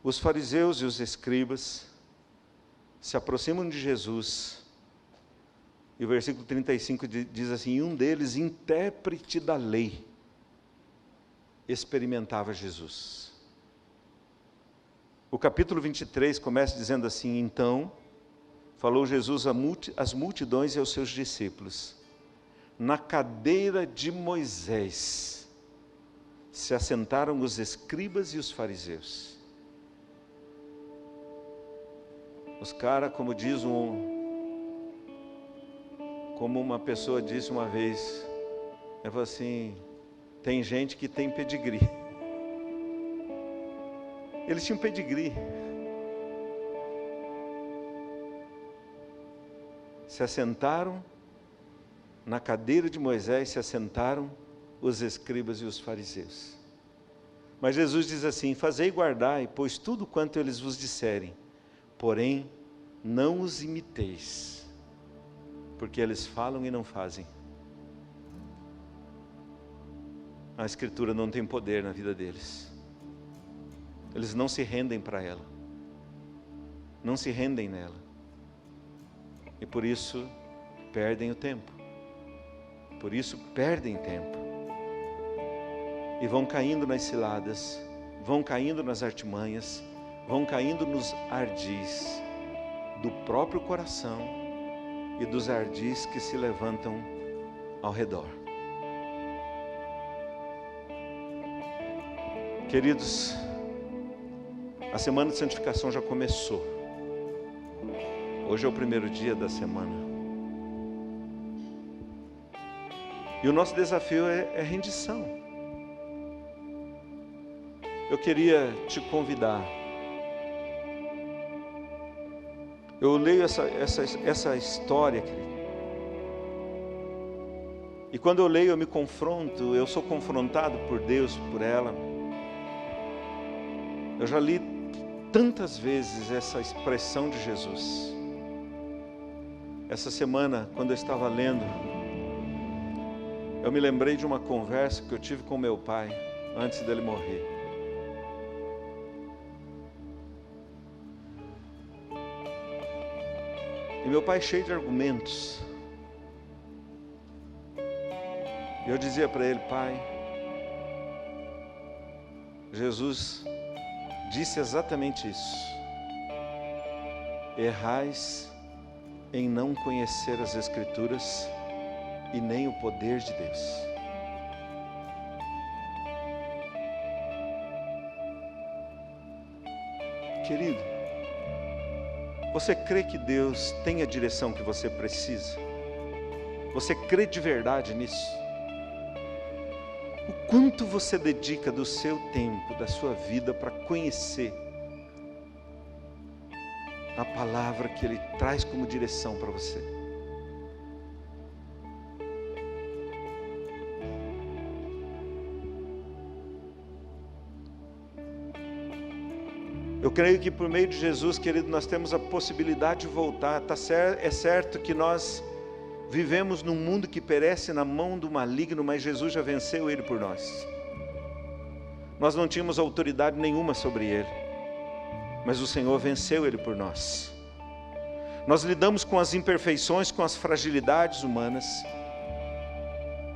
Os fariseus e os escribas se aproximam de Jesus, e o versículo 35 diz assim, e um deles, intérprete da lei, experimentava Jesus. O capítulo 23 começa dizendo assim, então, falou Jesus às multidões e aos seus discípulos, na cadeira de Moisés se assentaram os escribas e os fariseus. Os caras, como diz como uma pessoa disse uma vez, ela falou assim, tem gente que tem pedigree. Eles tinham pedigree. Se assentaram na cadeira de Moisés, se assentaram os escribas e os fariseus. Mas Jesus diz assim, fazei e guardai, pois tudo quanto eles vos disserem, porém não os imiteis, porque eles falam e não fazem. A Escritura não tem poder na vida deles. Eles não se rendem para ela. Não se rendem nela. E por isso perdem o tempo. Por isso perdem tempo. E vão caindo nas ciladas, vão caindo nas artimanhas, vão caindo nos ardis do próprio coração e dos ardis que se levantam ao redor. Queridos, a semana de santificação já começou. Hoje é o primeiro dia da semana. E o nosso desafio é rendição. Eu queria te convidar. Eu leio essa história, querido. E quando eu leio, eu me confronto, eu sou confrontado por Deus, por ela. Eu já li tantas vezes essa expressão de Jesus. Essa semana, quando eu estava lendo, eu me lembrei de uma conversa que eu tive com meu pai, antes dele morrer. E meu pai cheio de argumentos. E eu dizia para ele, pai, Jesus disse exatamente isso. Errais em não conhecer as Escrituras e nem o poder de Deus. Querido, você crê que Deus tem a direção que você precisa? Você crê de verdade nisso? O quanto você dedica do seu tempo, da sua vida para conhecer a palavra que Ele traz como direção para você? Eu creio que por meio de Jesus, querido, nós temos a possibilidade de voltar. É certo que nós vivemos num mundo que perece na mão do maligno, mas Jesus já venceu ele por nós. Nós não tínhamos autoridade nenhuma sobre ele, mas o Senhor venceu ele por nós. Nós lidamos com as imperfeições, com as fragilidades humanas,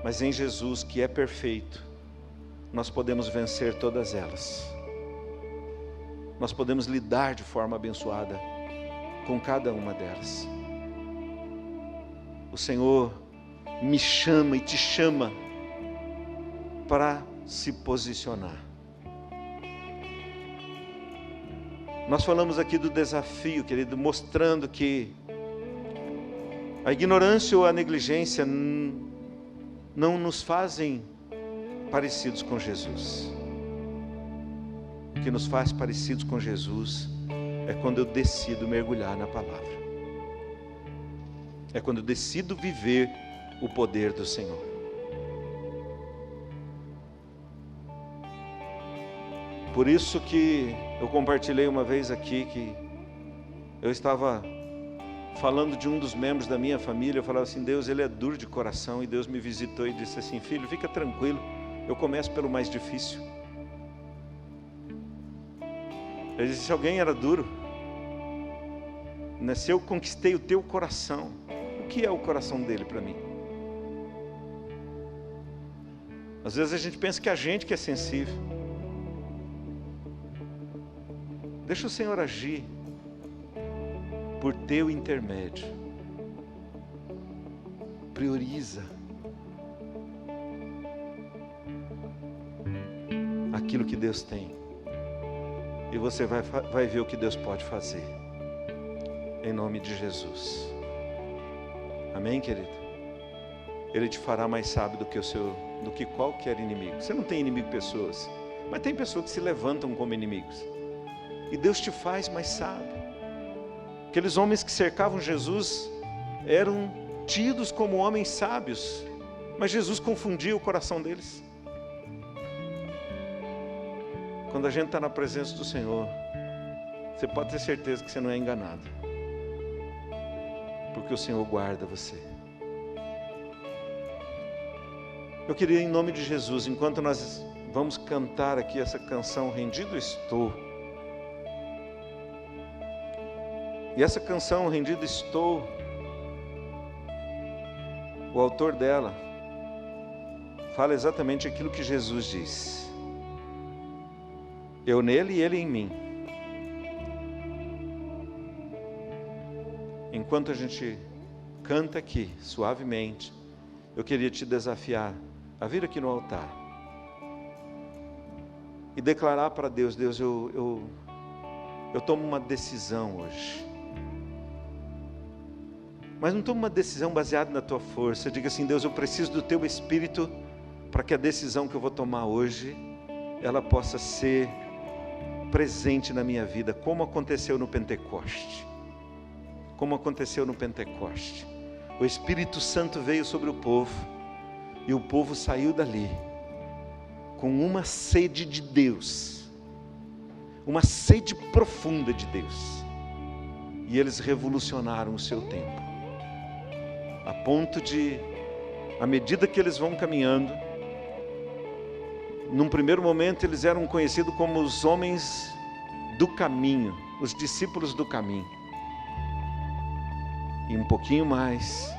mas em Jesus, que é perfeito, nós podemos vencer todas elas. Nós podemos lidar de forma abençoada com cada uma delas. O Senhor me chama e te chama para se posicionar. Nós falamos aqui do desafio, querido, mostrando que a ignorância ou a negligência não nos fazem parecidos com Jesus. O que nos faz parecidos com Jesus é quando eu decido mergulhar na palavra. É quando eu decido viver o poder do Senhor. Por isso que eu compartilhei uma vez aqui que eu estava falando de um dos membros da minha família. Eu falava assim, Deus, ele é duro de coração. E Deus me visitou e disse assim, filho, fica tranquilo, eu começo pelo mais difícil. Ele disse, se alguém era duro, se eu conquistei o teu coração, o que é o coração dele para mim? Às vezes a gente pensa que a gente que é sensível. Deixa o Senhor agir por teu intermédio. Prioriza aquilo que Deus tem. E você vai ver o que Deus pode fazer. Em nome de Jesus. Amém, querido? Ele te fará mais sábio do que qualquer inimigo. Você não tem inimigo pessoas, mas tem pessoas que se levantam como inimigos. E Deus te faz mais sábio. Aqueles homens que cercavam Jesus eram tidos como homens sábios, mas Jesus confundia o coração deles. Quando a gente está na presença do Senhor, você pode ter certeza que você não é enganado, porque o Senhor guarda você. Eu queria, em nome de Jesus, enquanto nós vamos cantar aqui essa canção, Rendido Estou. E essa canção, Rendido Estou, o autor dela fala exatamente aquilo que Jesus diz. Eu nele e ele em mim. Enquanto a gente canta aqui, suavemente, eu queria te desafiar a vir aqui no altar e declarar para Deus: Deus, eu tomo uma decisão hoje. Mas não tomo uma decisão baseada na tua força. Diga assim: Deus, eu preciso do teu Espírito para que a decisão que eu vou tomar hoje, ela possa ser presente na minha vida, como aconteceu no Pentecoste. Como aconteceu no Pentecoste. O Espírito Santo veio sobre o povo, e o povo saiu dali com uma sede de Deus, uma sede profunda de Deus, e eles revolucionaram o seu tempo, a ponto de, à medida que eles vão caminhando, num primeiro momento eles eram conhecidos como os homens do caminho, os discípulos do caminho. E um pouquinho mais,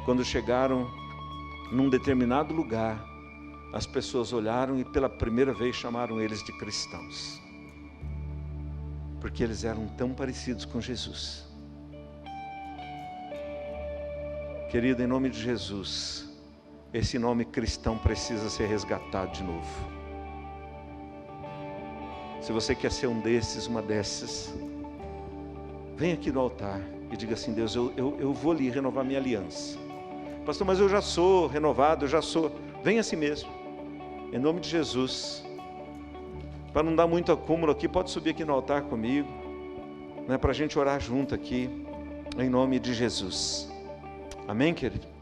quando chegaram num determinado lugar, as pessoas olharam e pela primeira vez chamaram eles de cristãos, porque eles eram tão parecidos com Jesus. Querido, em nome de Jesus, esse nome cristão precisa ser resgatado de novo. Se você quer ser um desses, uma dessas, vem aqui no altar e diga assim: Deus, eu vou ali renovar minha aliança. Pastor, mas eu já sou renovado, eu já sou. Vem assim mesmo, em nome de Jesus. Para não dar muito acúmulo aqui, pode subir aqui no altar comigo, né, para a gente orar junto aqui, em nome de Jesus. Amém, querido?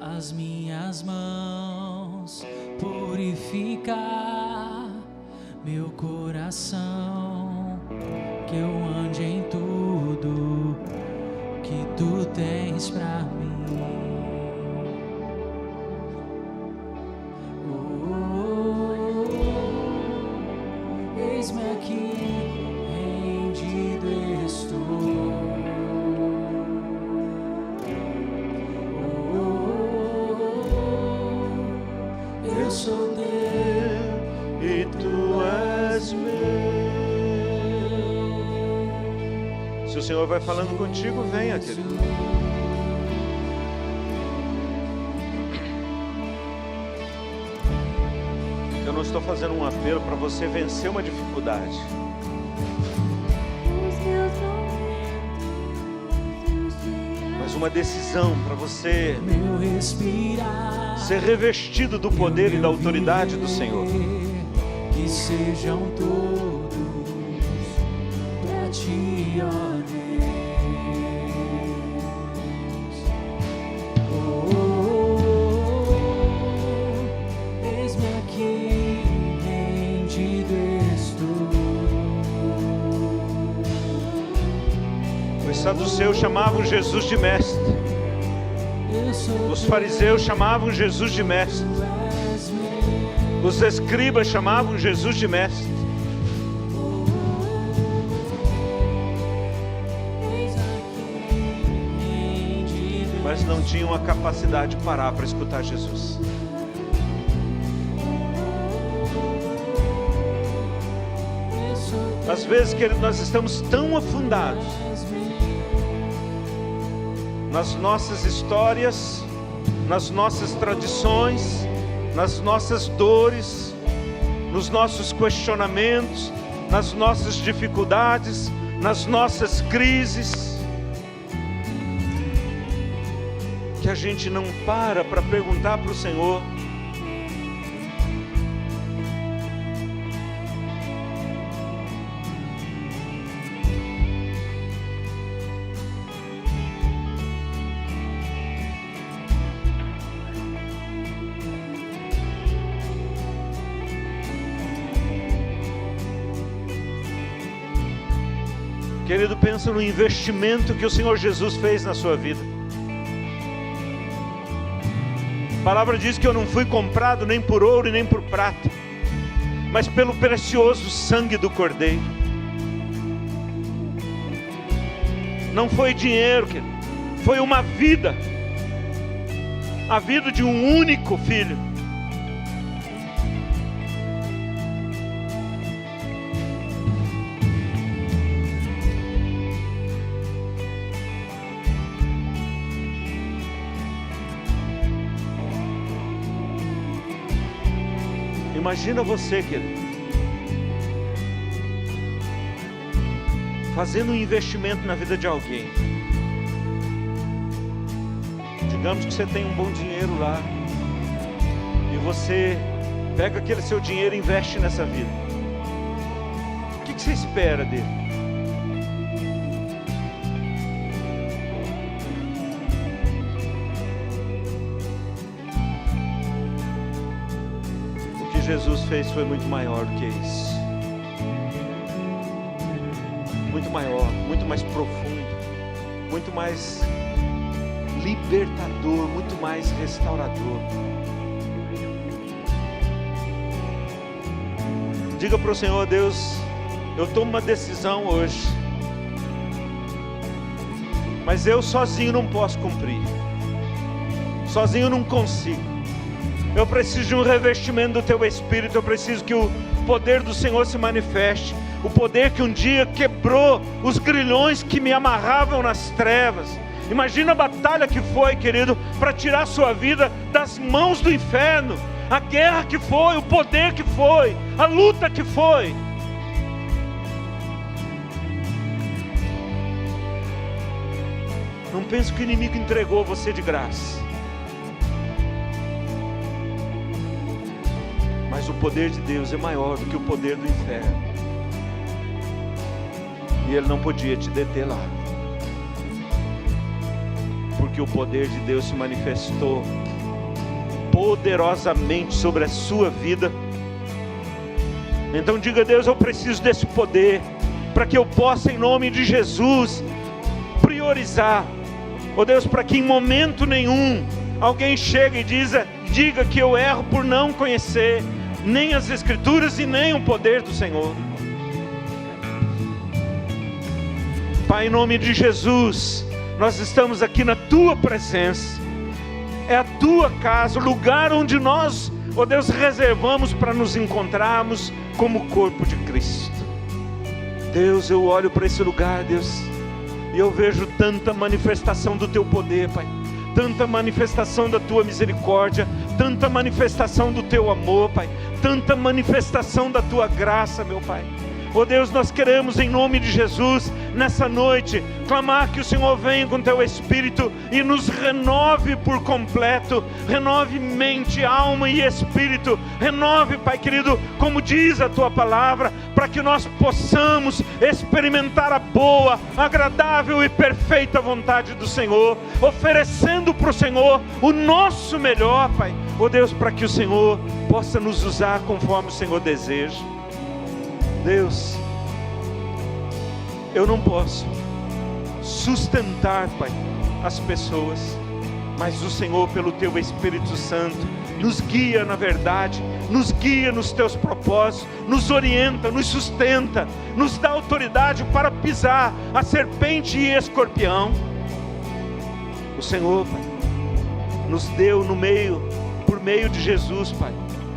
As minhas mãos, purificar meu coração, que eu ande em tudo que tu tens pra mim. Eis-me aqui, rendido estou. Eu sou teu e tu és meu. Se o Senhor vai falando contigo, venha, querido. Eu não estou fazendo um apelo para você vencer uma dificuldade. Mas uma decisão para você ser revestido do poder e da autoridade do Senhor. Que sejam todos pra ti, ó Deus. Eis-me aqui, rendido estou. Os saduceus chamavam Jesus de mestre. Os fariseus chamavam Jesus de mestre. Os escribas chamavam Jesus de mestre, mas não tinham a capacidade de parar para escutar Jesus. Às vezes, querido, nós estamos tão afundados nas nossas histórias, nas nossas tradições, nas nossas dores, nos nossos questionamentos, nas nossas dificuldades, nas nossas crises, que a gente não para perguntar para o Senhor: querido, pensa no investimento que o Senhor Jesus fez na sua vida. A palavra diz que eu não fui comprado nem por ouro e nem por prata, mas pelo precioso sangue do Cordeiro. Não foi dinheiro, querido, foi uma vida, a vida de um único filho. Imagina você, querido, fazendo um investimento na vida de alguém. Digamos que você tem um bom dinheiro lá, e você pega aquele seu dinheiro e investe nessa vida. O que você espera dele? Jesus fez foi muito maior do que isso, muito maior, muito mais profundo, muito mais libertador, muito mais restaurador. Diga para o Senhor: Deus, eu tomo uma decisão hoje, mas eu sozinho não posso cumprir, sozinho eu não consigo. Eu preciso de um revestimento do Teu Espírito. Eu preciso que o poder do Senhor se manifeste. O poder que um dia quebrou os grilhões que me amarravam nas trevas. Imagina a batalha que foi, querido, para tirar a sua vida das mãos do inferno. A guerra que foi, o poder que foi, a luta que foi. Não pense que o inimigo entregou você de graça. Mas o poder de Deus é maior do que o poder do inferno. E Ele não podia te deter lá, porque o poder de Deus se manifestou poderosamente sobre a sua vida. Então diga: Deus, eu preciso desse poder, para que eu possa, em nome de Jesus, priorizar. Oh Deus, para que em momento nenhum alguém chegue e diga que eu erro por não conhecer nem as Escrituras e nem o poder do Senhor. Pai, em nome de Jesus, nós estamos aqui na Tua presença. É a Tua casa, o lugar onde nós, ó Deus, reservamos para nos encontrarmos como corpo de Cristo. Deus, eu olho para esse lugar, Deus, e eu vejo tanta manifestação do Teu poder, Pai. Tanta manifestação da Tua misericórdia, tanta manifestação do Teu amor, Pai, tanta manifestação da Tua graça, meu Pai. Oh Deus, nós queremos, em nome de Jesus, nessa noite, clamar que o Senhor venha com Teu Espírito e nos renove por completo. Renove mente, alma e espírito. Renove, Pai querido, como diz a Tua palavra, para que nós possamos experimentar a boa, agradável e perfeita vontade do Senhor, oferecendo para o Senhor o nosso melhor, Pai. Oh Deus, para que o Senhor possa nos usar conforme o Senhor deseja. Deus, eu não posso sustentar, Pai, as pessoas, mas o Senhor, pelo Teu Espírito Santo, nos guia na verdade, nos guia nos teus propósitos, nos orienta, nos sustenta, nos dá autoridade para pisar a serpente e escorpião. O Senhor, Pai, nos deu por meio de Jesus, Pai,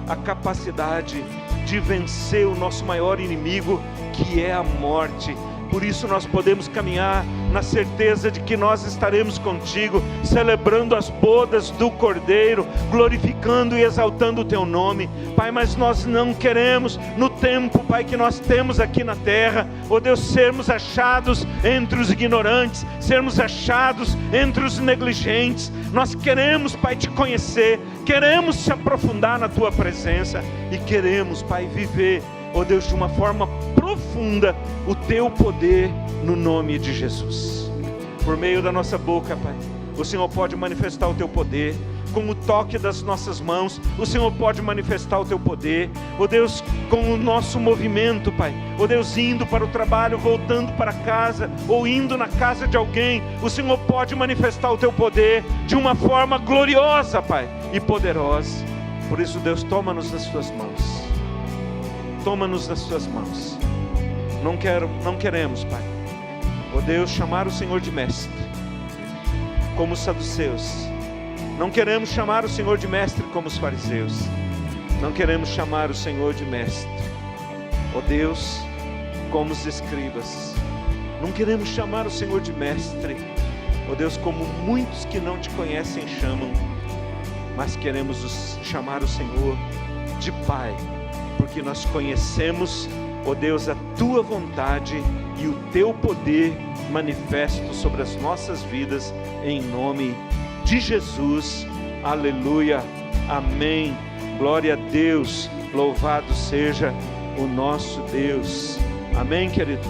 a capacidade de vencer o nosso maior inimigo, que é a morte. Por isso nós podemos caminhar na certeza de que nós estaremos contigo, celebrando as bodas do Cordeiro, glorificando e exaltando o teu nome, Pai. Mas nós não queremos, no tempo, Pai, que nós temos aqui na terra, ó Deus, sermos achados entre os ignorantes, sermos achados entre os negligentes. Nós queremos, Pai, te conhecer, queremos se aprofundar na tua presença e queremos, Pai, viver, ó Deus, de uma forma profunda o teu poder no nome de Jesus. Por meio da nossa boca, Pai, o Senhor pode manifestar o teu poder. Com o toque das nossas mãos, o Senhor pode manifestar o teu poder. Ó Deus, com o nosso movimento, Pai, ó Deus, indo para o trabalho, voltando para casa, ou indo na casa de alguém, o Senhor pode manifestar o teu poder de uma forma gloriosa, Pai, e poderosa. Por isso, Deus, toma-nos nas tuas mãos. Toma-nos nas tuas mãos. Não queremos, Pai, ó Deus, chamar o Senhor de mestre, como os saduceus. Não queremos chamar o Senhor de mestre como os fariseus. Não queremos chamar o Senhor de mestre, ó Deus, como os escribas. Não queremos chamar o Senhor de mestre, ó Deus, como muitos que não te conhecem chamam. Mas queremos chamar o Senhor de Pai, porque nós conhecemos, ó Deus, a tua vontade e o teu poder manifesto sobre as nossas vidas, em nome de Jesus. Aleluia, amém, glória a Deus, louvado seja o nosso Deus. Amém, querido?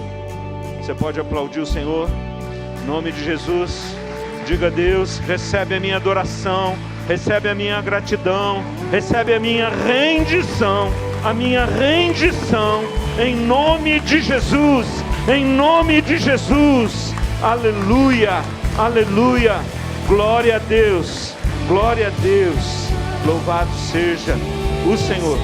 Você pode aplaudir o Senhor, em nome de Jesus. Diga a Deus: recebe a minha adoração, recebe a minha gratidão, recebe a minha rendição, em nome de Jesus, em nome de Jesus. Aleluia, aleluia, glória a Deus, louvado seja o Senhor.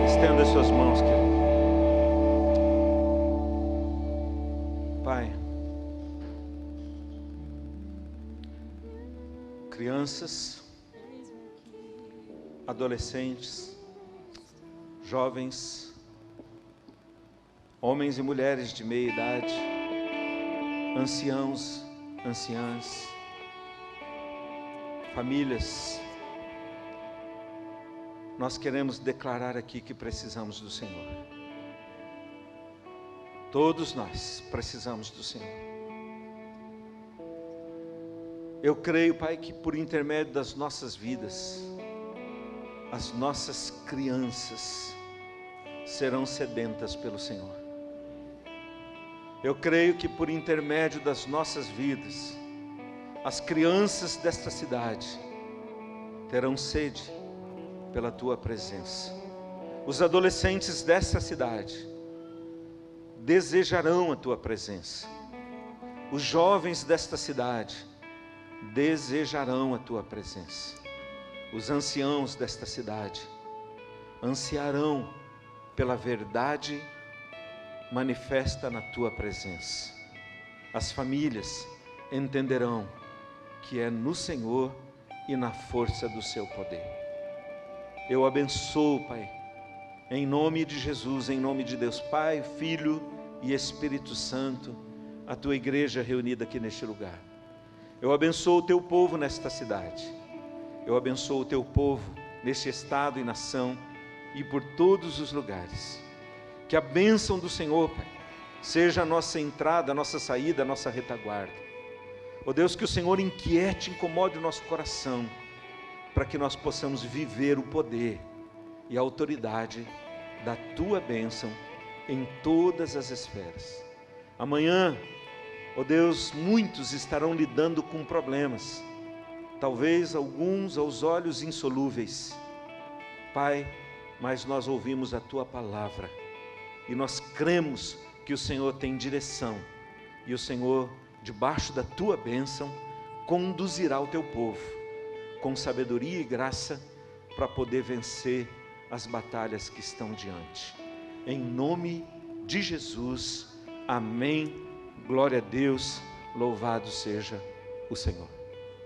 Estenda as suas mãos, querido. Pai, crianças, adolescentes, jovens, homens e mulheres de meia idade, anciãos, anciãs, famílias, nós queremos declarar aqui que precisamos do Senhor. Todos nós precisamos do Senhor. Eu creio, Pai, que por intermédio das nossas vidas, as nossas crianças serão sedentas pelo Senhor. Eu creio que por intermédio das nossas vidas, as crianças desta cidade terão sede pela tua presença. Os adolescentes desta cidade desejarão a tua presença. Os jovens desta cidade desejarão a tua presença. Os anciãos desta cidade ansiarão pela verdade manifesta na tua presença. As famílias entenderão que é no Senhor e na força do seu poder. Eu abençoo, Pai, em nome de Jesus, em nome de Deus Pai, Filho e Espírito Santo, a tua igreja reunida aqui neste lugar. Eu abençoo o teu povo nesta cidade. Eu abençoo o teu povo neste estado e nação e por todos os lugares. Que a bênção do Senhor, Pai, seja a nossa entrada, a nossa saída, a nossa retaguarda. Ó Deus, que o Senhor inquiete, incomode o nosso coração, para que nós possamos viver o poder e a autoridade da tua bênção em todas as esferas. Amanhã, ó Deus, muitos estarão lidando com problemas, talvez alguns aos olhos insolúveis. Pai, mas nós ouvimos a tua palavra e nós cremos que o Senhor tem direção e o Senhor, debaixo da tua bênção, conduzirá o teu povo com sabedoria e graça para poder vencer as batalhas que estão diante. Em nome de Jesus, amém. Glória a Deus, louvado seja o Senhor.